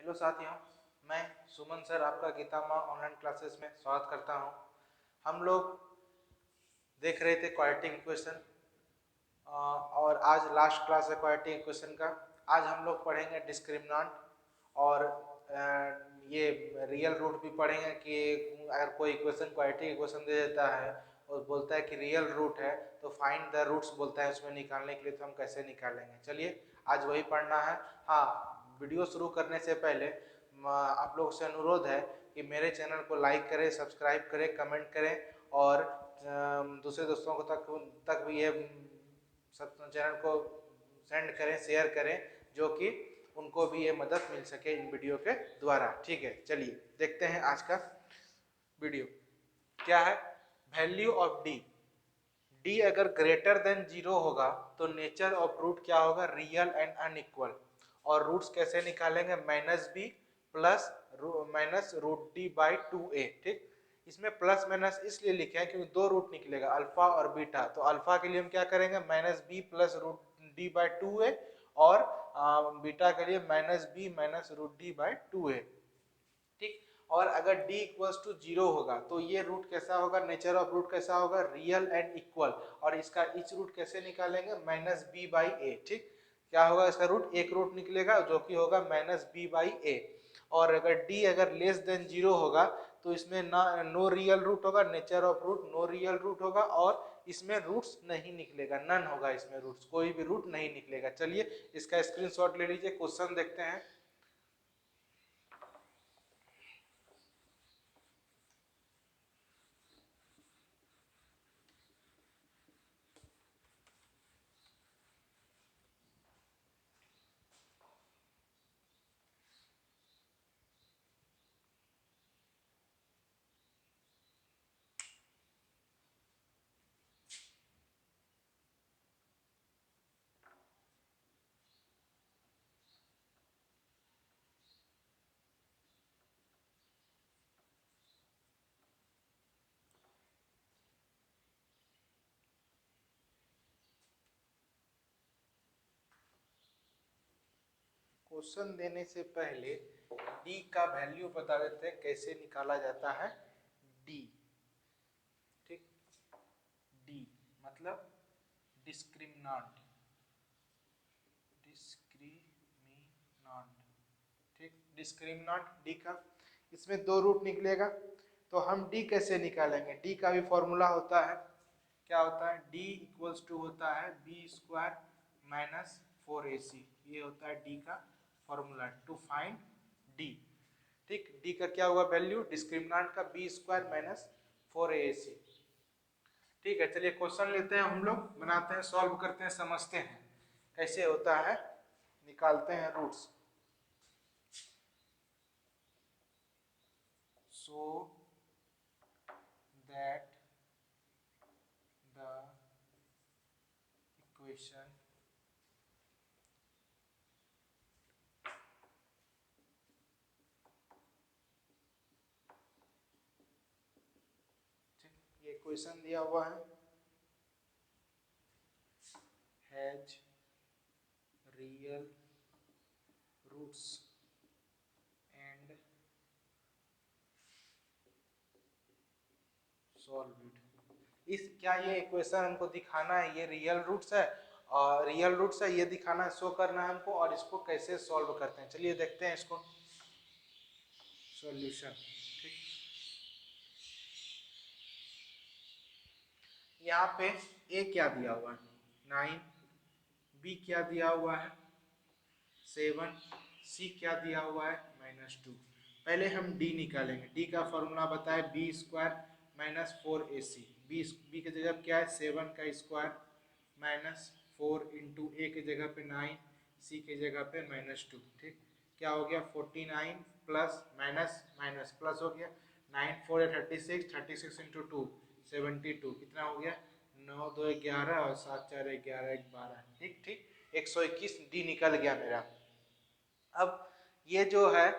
Hello साथियों, मैं सुमन sir आपका गीता माँ ऑनलाइन क्लासेस में स्वागत करता हूँ। हम लोग देख रहे थे क्वाड्रेटिक इक्वेशन और आज लास्ट क्लास है क्वाड्रेटिक इक्वेशन का। आज हम लोग पढ़ेंगे डिस्क्रिमिनेंट और ये रियल रूट भी पढ़ेंगे कि अगर कोई इक्वेशन क्वाड्रेटिक इक्वेशन दे देता है और बोलता है कि रियल रूट है तो फाइंड द रूट्स बोलता है उसमें निकालने के लिए, तो हम कैसे निकालेंगे। चलिए आज वही पढ़ना है। हाँ, वीडियो शुरू करने से पहले आप लोग से अनुरोध है कि मेरे चैनल को लाइक करें, सब्सक्राइब करें, कमेंट करें और दूसरे दोस्तों को तक भी ये सब चैनल को सेंड करें, शेयर करें, जो कि उनको भी ये मदद मिल सके इन वीडियो के द्वारा। ठीक है, चलिए देखते हैं आज का वीडियो क्या है। वैल्यू ऑफ डी, डी अगर ग्रेटर देन 0 होगा तो नेचर ऑफ रूट क्या होगा, रियल एंड अनइक्वल। और रूट्स कैसे निकालेंगे, minus B plus minus root D by 2a। ठीक, इसमें प्लस माइनस इसलिए लिखे हैं क्योंकि दो रूट निकलेगा, अल्फा और बीटा। तो अल्फा के लिए हम क्या करेंगे, minus B plus root D by 2a और बीटा के लिए minus B minus root D by 2a। ठीक, और अगर d इक्वल्स टू 0 होगा तो ये रूट कैसा होगा, नेचर ऑफ रूट कैसा होगा, रियल एंड इक्वल। और इसका इच रूट कैसे निकालेंगे, माइनस बी बाई ए। ठीक, क्या होगा इसका रूट, एक रूट निकलेगा जो कि होगा माइनस बी बाई ए। और अगर d अगर लेस देन 0 होगा तो इसमें ना नो रियल रूट होगा, nature of root no real root होगा और इसमें रूट्स नहीं निकलेगा, नन होगा इसमें रूट्स, कोई भी रूट नहीं निकलेगा। चलिए इसका स्क्रीनशॉट ले लीजिए, क्वेश्चन देखते हैं। क्वेश्चन देने से पहले d का वैल्यू बता देते हैं कैसे निकाला जाता है d। ठीक, d मतलब डिस्क्रिमिनेंट, डिस्क्रिमिनेंट। ठीक, डिस्क्रिमिनेंट d का, इसमें दो रूट निकलेगा तो हम d कैसे निकालेंगे। d का भी फॉर्मूला होता है, क्या होता है, d इक्वल्स टू होता है बी स्क्वायर माइनस 4ac। ये होता है d का फॉर्मूला टू फाइंड d। ठीक, d का क्या हुआ वैल्यू, डिस्क्रिमिनेंट का बी स्क्वायर माइनस 4ac। ठीक है, चलिए क्वेश्चन लेते हैं, हम लोग बनाते हैं, सॉल्व करते हैं, समझते हैं कैसे होता है, निकालते हैं roots. So that the equation ये क्वेश्चन दिया हुआ है, has real roots and solve it. इस क्या ये इक्वेशन हमको दिखाना है ये रियल रूट्स है, और रियल रूट्स है ये दिखाना है, शो करना है हमको, और इसको कैसे सॉल्व करते हैं। चलिए देखते हैं इसको, सॉल्यूशन। ठीक, यहाँ पे a क्या दिया हुआ है 9, b क्या दिया हुआ है 7, c क्या दिया हुआ है -2। पहले हम d निकालेंगे, d का फॉर्मूला बताए B square minus 4ac। b की जगह क्या है 7 का स्क्वायर माइनस 4 इंटू ए की जगह पे 9, सी की जगह पे -2। ठीक, क्या हो गया 49 प्लस माइनस माइनस प्लस हो गया, 9 4 36, 36 इंटू 2 72, कितना हो गया 9 2 11 और 7 4 11 1 12। ठीक ठीक, 121 डी निकल गया मेरा। अब ये जो है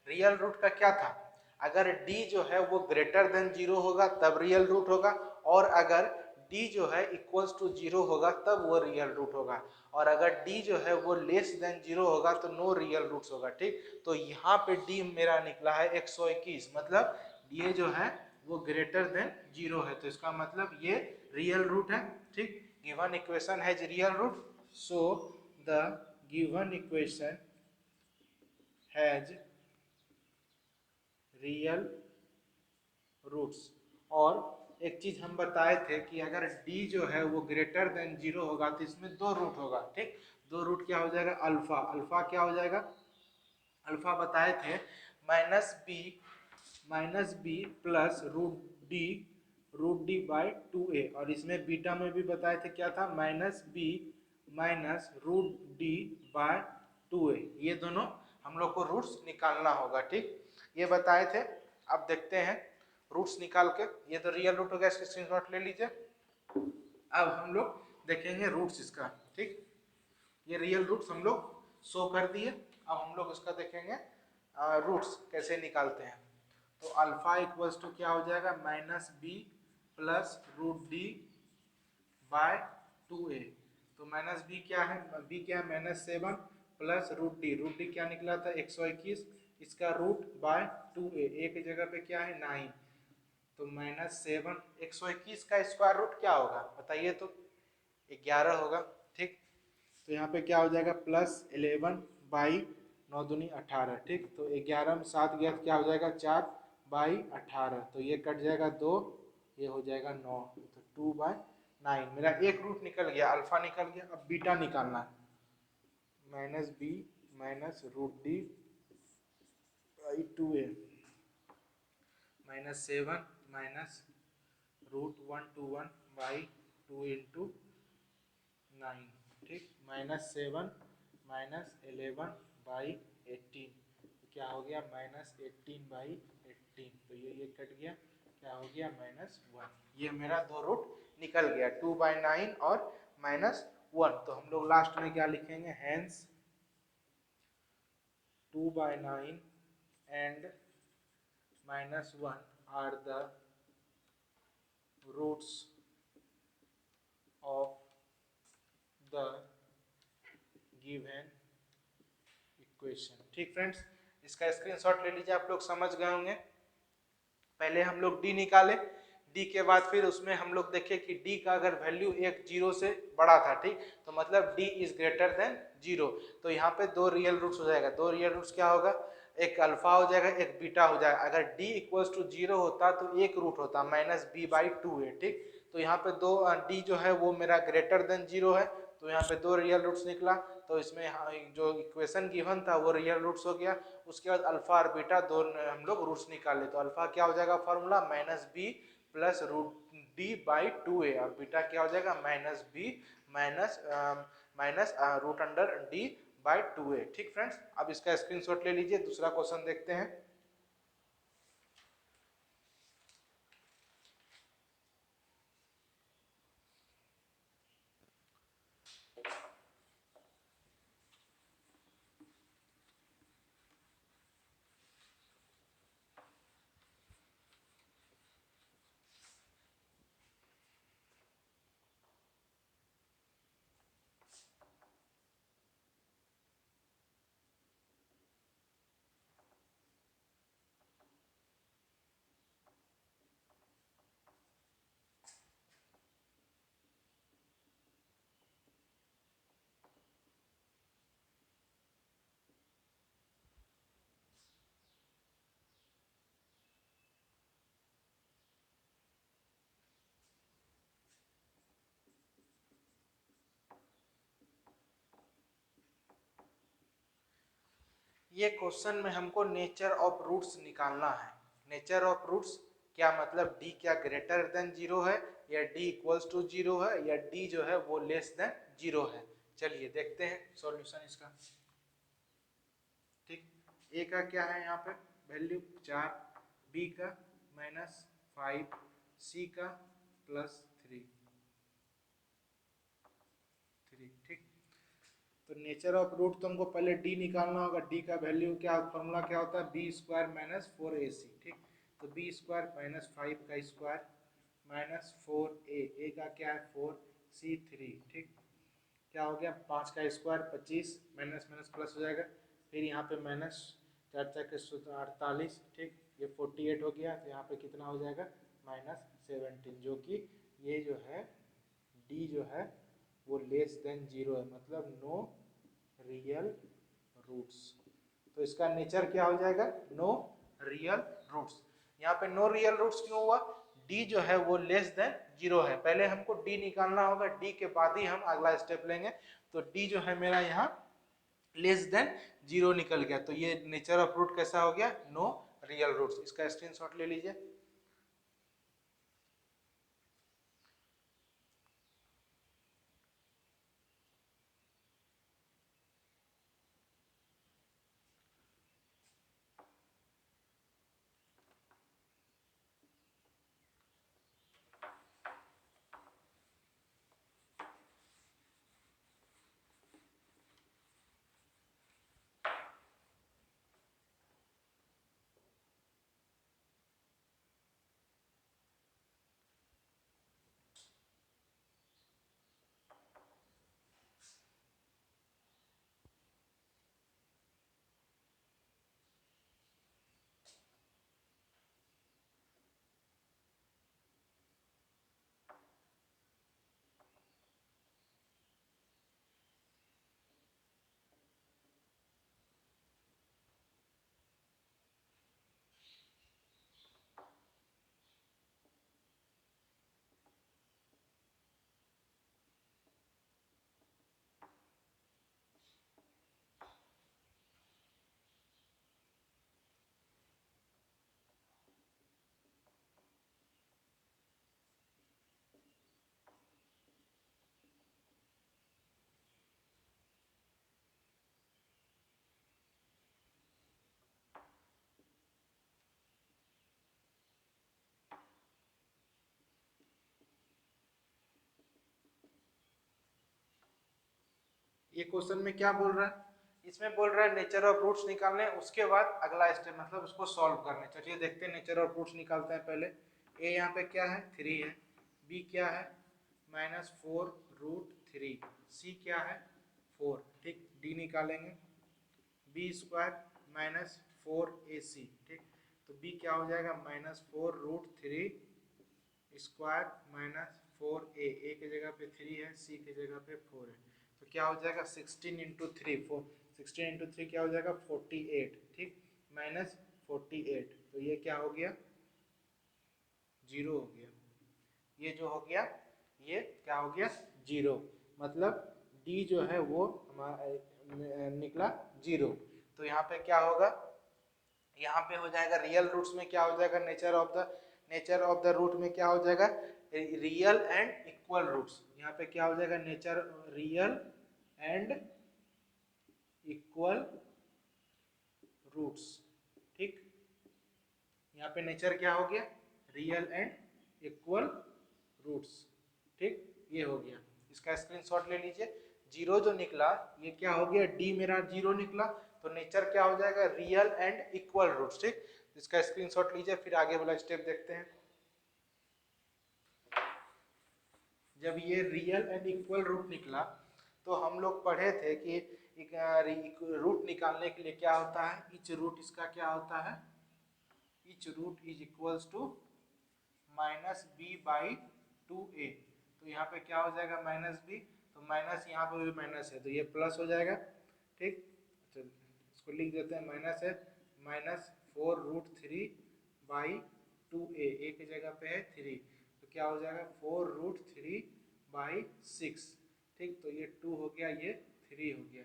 रियल रूट का क्या था, अगर d जो है वो ग्रेटर देन 0 होगा तब रियल रूट होगा, और अगर d जो है इक्वल्स टू 0 होगा तब वो रियल रूट होगा, और अगर d जो है वो लेस देन 0 होगा तो नो रियल रूट्स होगा। ठीक, तो यहाँ पे d मेरा निकला है 121, मतलब ये जो है वो ग्रेटर देन 0 है, तो इसका मतलब ये रियल रूट है। ठीक, given equation has real root, so the given equation has real roots. और एक चीज हम बताए थे कि अगर d जो है वो ग्रेटर देन 0 होगा तो इसमें दो रूट होगा। ठीक, दो रूट क्या हो जाएगा, अल्फा, अल्फा क्या हो जाएगा, अल्फा बताए थे minus B plus root D by 2a, और इसमें बीटा में भी बताए थे क्या था, minus B minus root D by 2a, ये दोनों हम लोग को रूट्स निकालना होगा। ठीक, ये बताए थे। अब देखते हैं रूट्स निकाल के, ये तो रियल रूट हो गया, इसका स्क्रीनशॉट ले लीजिए। अब हम लोग देखेंगे रूट्स इसका। ठीक, ये रियल रूट्स हम लोग शो कर दिए, अब हम लोग इसका देखेंगे रूट्स कैसे निकालते हैं। तो अल्फा इक्वल्स टू क्या हो जाएगा, minus B plus root D by 2a। तो माइनस बी क्या है, बी क्या है -7 प्लस रूट डी क्या निकला था 121, इसका रूट बाय 2a, ए की जगह पे क्या है 9, तो -7, 121 का स्क्वायर रूट क्या होगा बताइए, तो 11 होगा। ठीक, तो यहाँ पे क्या हो जाएगा +11 बाई 9 दूनी 18। ठीक, तो 11 में 7 गया तो क्या हो जाएगा 4 बाई 18, तो ये कट जाएगा 2, ये हो जाएगा 9, तो 2 बाई 9, मेरा एक रूट निकल गया, अल्फा निकल गया। अब बीटा निकालना है, minus B minus root D by 2a -7 minus √121 by 2 into 9। ठीक, -7 -11 बाई 18, तो क्या हो गया -18 बाई 18, तो ये कट गया, क्या हो गया -1। ये मेरा दो रूट निकल गया, 2 बाई 9 और -1। तो हम लोग लास्ट में क्या लिखेंगे, hence 2 by 9 and -1 are the roots of the given equation. ठीक फ्रेंड्स, इसका स्क्रीनशॉट ले लीजिए, आप लोग समझ गए होंगे। पहले हम लोग डी निकाले, डी के बाद फिर उसमें हम लोग देखे कि डी का अगर वैल्यू एक 0 से बड़ा था, ठीक, तो मतलब डी इज ग्रेटर देन 0, तो यहाँ पे दो रियल रूट्स हो जाएगा। दो रियल रूट्स क्या होगा, एक अल्फा हो जाएगा, एक बीटा हो जाएगा। अगर डी इक्वल्स टू 0 होता तो एक रूट होता -b/2a। ठीक, तो यहाँ पे दो डी जो है वो मेरा ग्रेटर देन 0 है, तो यहाँ पे दो रियल रूट्स निकला, तो इसमें जो इक्वेशन गिवन था वो रियल रूट्स हो गया। उसके बाद अल्फा और बीटा दो हम लोग रूट्स निकाले, तो अल्फा क्या हो जाएगा फॉर्मूला -b प्लस √d/2a, और बीटा क्या हो जाएगा -b माइनस √d/2a। ठीक फ्रेंड्स, अब इसका स्क्रीनशॉट ले लीजिए, दूसरा क्वेश्चन देखते हैं। ये क्वेश्चन में हमको नेचर ऑफ रूट्स निकालना है। नेचर ऑफ रूट्स क्या मतलब, डी क्या ग्रेटर देन 0 है, या डी इक्वल्स टू 0 है, या डी जो है वो लेस देन 0 है। चलिए देखते हैं सॉल्यूशन इसका। ठीक, ए का क्या है यहाँ पे वैल्यू 4, बी का -5, सी का +3। ठीक, तो नेचर ऑफ रूट तो हमको पहले डी निकालना होगा। डी का वैल्यू क्या, फॉर्मूला क्या होता है, बी स्क्वायर -4ac। ठीक, तो बी स्क्वायर -5 का स्क्वायर माइनस 4a, ए का क्या है 4c3, ठीक। क्या हो गया 5 का स्क्वायर 25, माइनस माइनस प्लस हो जाएगा, फिर यहाँ पे माइनस 4 4 के 48, ठीक। ये 48 हो गया, तो यहाँ पे कितना हो जाएगा -17, जो कि ये जो है डी जो है वो लेस देन 0 है, मतलब नो रियल रूट्स। तो इसका नेचर क्या हो जाएगा नो रियल रूट्स। यहाँ पे नो रियल रूट्स क्यों हुआ, डी जो है वो लेस देन 0 है। पहले हमको डी निकालना होगा, डी के बाद ही हम अगला स्टेप लेंगे। तो डी जो है मेरा यहाँ लेस देन 0 निकल गया, तो ये नेचर ऑफ रूट कैसा हो गया नो रियल रूट्स। इसका स्क्रीनशॉट ले लीजिए। ये क्वेश्चन में क्या बोल रहा है, इसमें बोल रहा है नेचर ऑफ रूट्स निकालने, उसके बाद अगला स्टेप मतलब उसको सॉल्व करने। चलिए देखते हैं, नेचर ऑफ रूट्स निकालते हैं पहले। ए यहाँ पे क्या है 3 है, बी क्या है -4√3, सी क्या है 4, ठीक। डी निकालेंगे, बी स्क्वायर -4ac, ठीक। तो बी क्या हो जाएगा -4√3 स्क्वायर -4a, ए की जगह पे 3 है, सी की जगह पे 4 है, तो क्या हो जाएगा 16 इंटू 3, 16 इंटू 3 क्या हो जाएगा 48, ठीक, -48, तो ये क्या हो गया 0 हो गया। ये जो हो गया ये क्या हो गया 0, मतलब डी जो है वो हमारा निकला 0। तो यहाँ पे क्या होगा, यहाँ पे हो जाएगा रियल रूट्स में क्या हो जाएगा नेचर ऑफ द रूट में क्या हो जाएगा रियल एंड इक्वल रूट्स। यहाँ पे क्या हो जाएगा nature real and equal roots, ठीक। यहाँ पे नेचर क्या हो गया रियल एंड इक्वल रूट्स, ठीक। ये हो गया, इसका स्क्रीनशॉट ले लीजिए। 0 जो निकला ये क्या हो गया डी मेरा 0 निकला, तो नेचर क्या हो जाएगा रियल एंड इक्वल रूट्स, ठीक। इसका स्क्रीनशॉट लीजिए, फिर आगे वाला स्टेप देखते हैं। जब ये रियल एंड इक्वल रूट निकला तो हम लोग पढ़े थे कि रूट निकालने के लिए क्या होता है, ईच रूट इसका क्या होता है, each root is equals to -b/2a। तो यहाँ पे क्या हो जाएगा -b, तो माइनस यहाँ पे भी माइनस है तो ये प्लस हो जाएगा, ठीक। तो इसको लिख देते हैं माइनस है, -4√3/2a, ए की जगह पे है 3, तो क्या हो जाएगा 4√3/6, ठीक। तो ये 2 हो गया, ये 3 हो गया,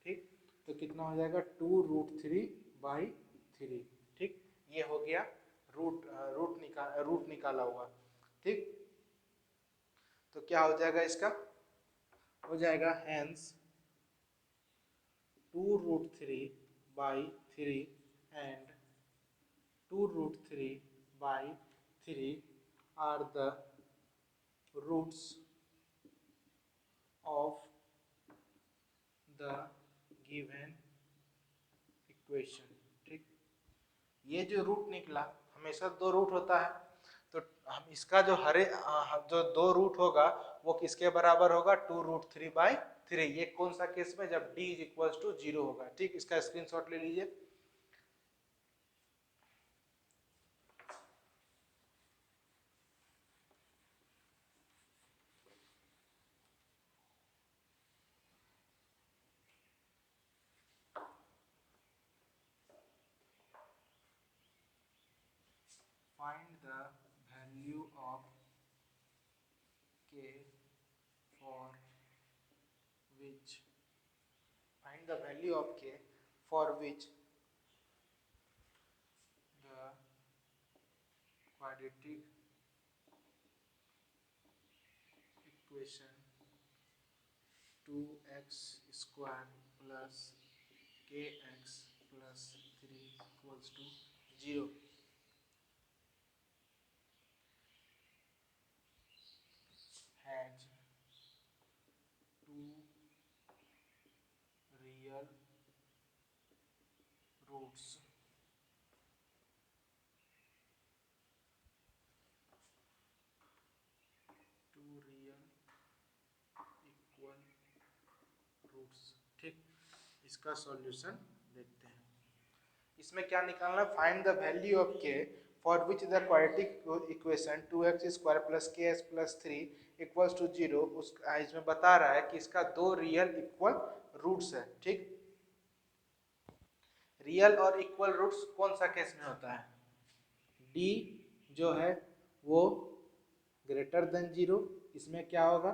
ठीक। तो कितना हो जाएगा 2√3/3, ठीक। ये हो गया रूट निकाला हुआ, ठीक। तो क्या हो जाएगा इसका, हो जाएगा hence 2√3/3 and 2√3/3 are the roots of the given equation, ठीक। ये जो रूट निकला, हमेशा 2 रूट होता है, तो हम इसका जो जो दो रूट होगा वो किसके बराबर होगा, 2√3/3। ये कौन सा केस में, जब d इज इक्वल टू 0 होगा। ठीक, इसका स्क्रीनशॉट ले लीजिए। Find the value of k for which find the value of k for which the quadratic equation 2x square plus kx plus 3 equals to 0 has two real roots. Two real equal roots। ठीक, इसका solution देखते हैं। इसमें क्या निकालना, find the value of k for which the quadratic equation 2x square plus kx plus 3 equals to 0। इसमें बता रहा है कि इसका दो रियल इक्वल रूट्स है। ठीक, रियल और इक्वल रूट्स कौन सा केस में होता है, d जो है वो ग्रेटर देन 0। इसमें क्या होगा,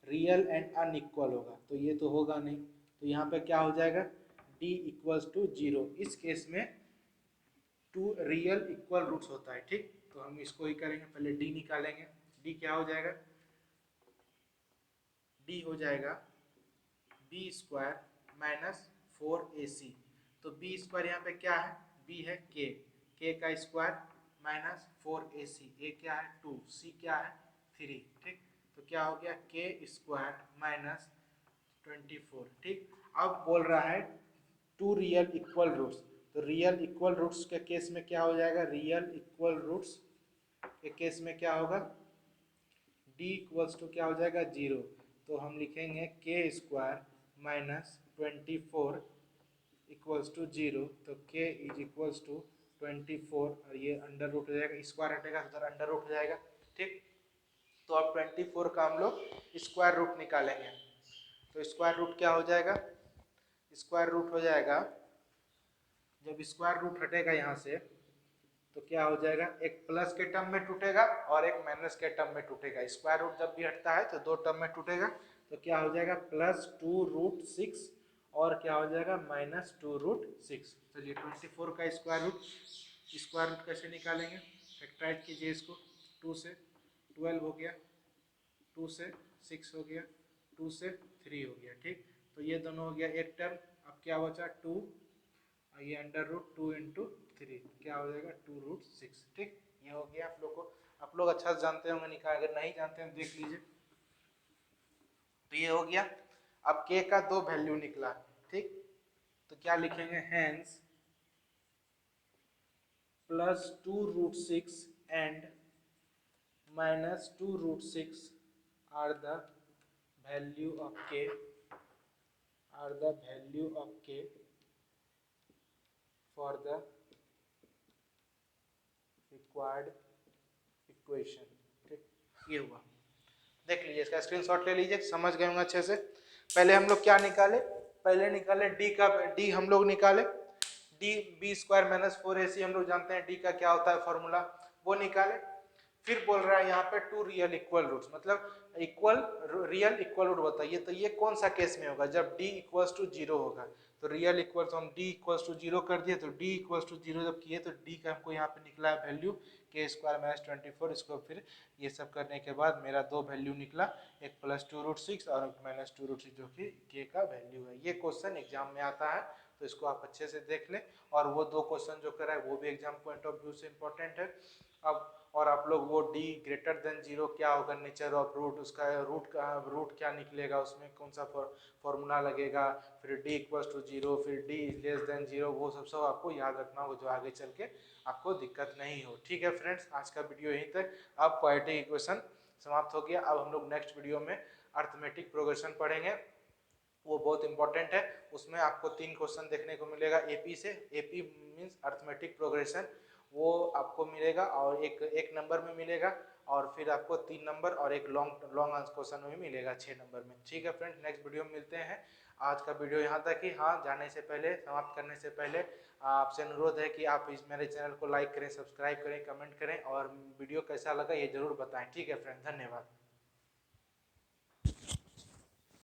रियल एंड अनइक्वल होगा, तो ये तो होगा नहीं, तो यहाँ पे क्या हो जाएगा, d इक्वल्स टू 0। इस केस में टू रियल इक्वल रूट्स होता है। ठीक, तो हम इसको ही करेंगे, पहले d निकालेंगे। d क्या हो जाएगा, d हो जाएगा b स्क्वायर माइनस 4ac। तो b स्क्वायर यहाँ पे क्या है, b है k का स्क्वायर माइनस 4ac, a क्या है 2, c क्या है 3। ठीक, तो क्या हो गया k स्क्वायर माइनस 24। ठीक, अब बोल रहा है टू रियल इक्वल रूट्स, तो रियल इक्वल रूट्स के केस में क्या हो जाएगा, रियल इक्वल रूट्स के केस में क्या होगा, d इक्वल्स टू क्या हो जाएगा 0। तो हम लिखेंगे k square minus 24 equals to 0। तो k इज इक्वल्स टू 24 और ये अंडर रूट हो जाएगा, स्क्वायर हटेगा तो उधर अंडर रूट हो जाएगा। ठीक, तो अब 24 का हम लोग स्क्वायर रूट निकालेंगे। तो स्क्वायर रूट क्या हो जाएगा, स्क्वायर रूट हो जाएगा, जब स्क्वायर रूट हटेगा यहाँ से तो क्या हो जाएगा, एक प्लस के टर्म में टूटेगा और एक माइनस के टर्म में टूटेगा। स्क्वायर रूट जब भी हटता है तो दो टर्म में टूटेगा, तो क्या हो जाएगा +2√6 और क्या हो जाएगा -2√6। चलिए 24 का स्क्वायर रूट कैसे निकालेंगे, फैक्टराइज कीजिए इसको। 2 से 12 हो गया, 2 से 6 हो गया, 2 से 3 हो गया। ठीक, तो ये दोनों हो गया एक टर्म। अब क्या बचा 2, ये अंडर रूट 2 इंटू 3 क्या हो जाएगा 2√6। ठीक, ये हो गया। आप लोग अच्छा से जानते होंगे निकाल, अगर नहीं जानते हैं देख लीजिए। तो ये हो गया। अब k का दो वैल्यू निकला। ठीक, तो क्या लिखेंगे, hence +2√6 and -2√6 are the value of k for the required equation। ठीक, ये हुआ। देख लीजिए, इसका स्क्रीनशॉट ले लीजिए, समझ गए होंगे अच्छे से। पहले हम लोग क्या निकाले, पहले निकाले डी हम लोग निकाले D B square minus 4ac। हम लोग जानते हैं डी का क्या होता है फॉर्मूला, वो निकाले। फिर बोल रहा है यहाँ पे टू रियल इक्वल रूट्स, मतलब रियल इक्वल रूट बताइए। तो ये कौन सा केस में होगा, जब d इक्वल्स टू 0 होगा। तो रियल इक्वल, तो हम d इक्वल्स टू 0 कर दिए, तो d इक्वल्स टू 0 जब किए तो d का हमको यहाँ पे निकला है वैल्यू k स्क्वायर माइनस 24। इसको फिर ये सब करने के बाद मेरा दो वैल्यू निकला, एक +2√6 और -2√6 जो कि k का वैल्यू है। ये क्वेश्चन एग्जाम में आता है, तो इसको आप अच्छे से देख लें। और वो दो क्वेश्चन जो करा है वो भी एग्जाम पॉइंट ऑफ व्यू से इम्पोर्टेंट है। अब और आप लोग वो डी ग्रेटर देन जीरो क्या होगा, नेचर ऑफ रूट, उसका रूट क्या निकलेगा, उसमें कौन सा फॉर्मूला लगेगा, फिर डी इक्वल्स टू जीरो, फिर डी लेस देन जीरो, वो सब आपको याद रखना होगा जो आगे चल के आपको दिक्कत नहीं हो। ठीक है फ्रेंड्स, आज का वीडियो यहीं तक। अब क्वाड्रेटिक इक्वेशन समाप्त हो गया। अब हम लोग नेक्स्ट वीडियो में अर्थमेटिक प्रोग्रेशन पढ़ेंगे, वो बहुत इंपॉर्टेंट है। उसमें आपको 3 क्वेश्चन देखने को मिलेगा एपी से। एपी मीन्स अर्थमेटिक प्रोग्रेशन, वो आपको मिलेगा और एक नंबर में मिलेगा, और फिर आपको 3 नंबर और एक लॉन्ग आंसर क्वेश्चन में मिलेगा 6 नंबर में। ठीक है फ्रेंड, नेक्स्ट वीडियो में मिलते हैं। आज का वीडियो यहाँ तक ही। हाँ, जाने से पहले, समाप्त करने से पहले आपसे अनुरोध है कि आप इस मेरे चैनल को लाइक करें, सब्सक्राइब करें, कमेंट करें, और वीडियो कैसा लगा ये जरूर बताएं। ठीक है फ्रेंड, धन्यवाद।